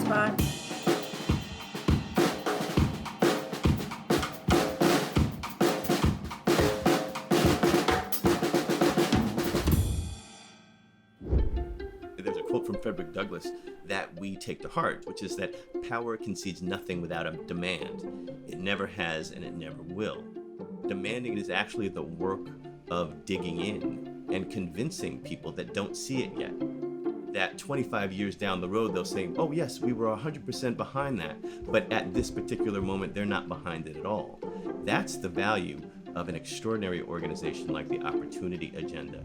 spot? There's a quote from Frederick Douglass that we take to heart, which is that power concedes nothing without a demand. It never has and it never will. Demanding is actually the work of digging in and convincing people that don't see it yet. That 25 years down the road, they'll say, oh yes, we were 100% behind that, but at this particular moment, they're not behind it at all. That's the value of an extraordinary organization like the Opportunity Agenda.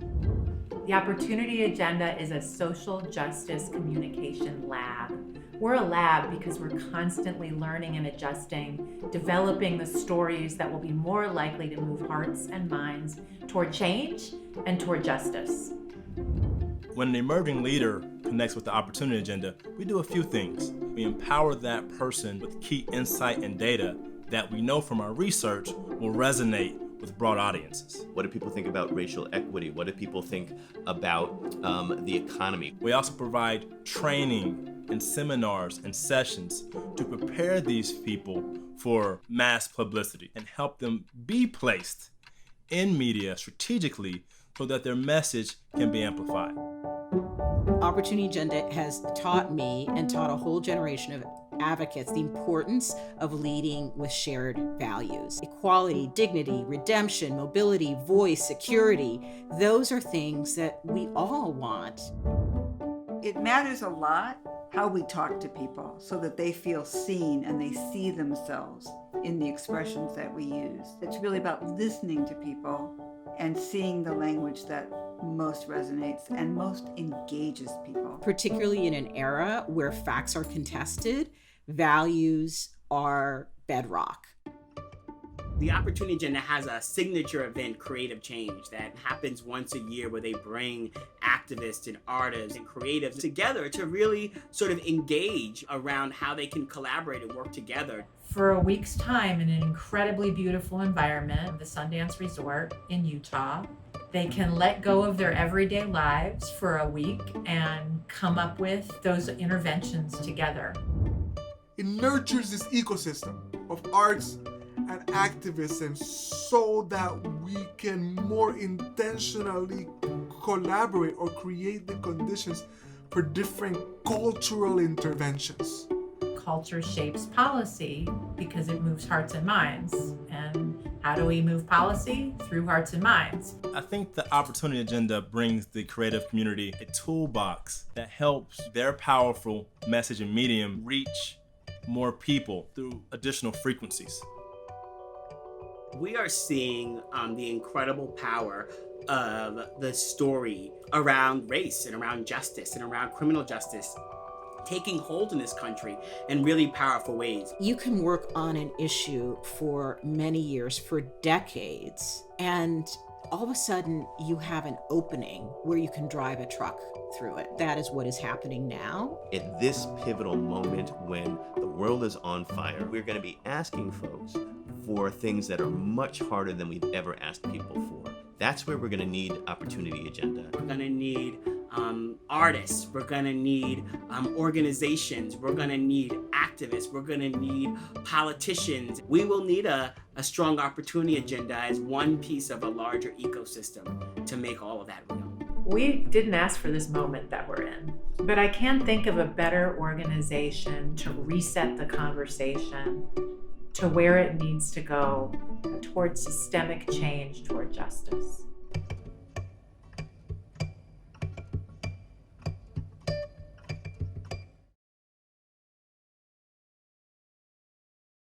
The Opportunity Agenda is a social justice communication lab. We're a lab because we're constantly learning and adjusting, developing the stories that will be more likely to move hearts and minds toward change and toward justice. When an emerging leader connects with the Opportunity Agenda, we do a few things. We empower that person with key insight and data that we know from our research will resonate with broad audiences. What do people think about racial equity? What do people think about the economy? We also provide training and seminars and sessions to prepare these people for mass publicity and help them be placed in media strategically so that their message can be amplified. Opportunity Agenda has taught me and taught a whole generation of advocates the importance of leading with shared values. Equality, dignity, redemption, mobility, voice, security. Those are things that we all want. It matters a lot how we talk to people so that they feel seen and they see themselves in the expressions that we use. It's really about listening to people and seeing the language that most resonates and most engages people. Particularly in an era where facts are contested, values are bedrock. The Opportunity Agenda has a signature event, Creative Change, that happens once a year where they bring activists and artists and creatives together to really sort of engage around how they can collaborate and work together. For a week's time in an incredibly beautiful environment, the Sundance Resort in Utah, they can let go of their everyday lives for a week and come up with those interventions together. It nurtures this ecosystem of arts and activism so that we can more intentionally collaborate or create the conditions for different cultural interventions. Culture shapes policy because it moves hearts and minds. And how do we move policy? Through hearts and minds. I think the Opportunity Agenda brings the creative community a toolbox that helps their powerful message and medium reach more people through additional frequencies. We are seeing the incredible power of the story around race and around justice and around criminal justice taking hold in this country in really powerful ways. You can work on an issue for many years, for decades, and all of a sudden you have an opening where you can drive a truck through it. That is what is happening now. At this pivotal moment when the world is on fire, we're going to be asking folks for things that are much harder than we've ever asked people for. That's where we're going to need Opportunity Agenda. We're going to need artists, we're going to need organizations, we're going to need activists, we're going to need politicians. We will need a strong Opportunity Agenda as one piece of a larger ecosystem to make all of that real. We didn't ask for this moment that we're in, but I can't think of a better organization to reset the conversation to where it needs to go toward systemic change, toward justice.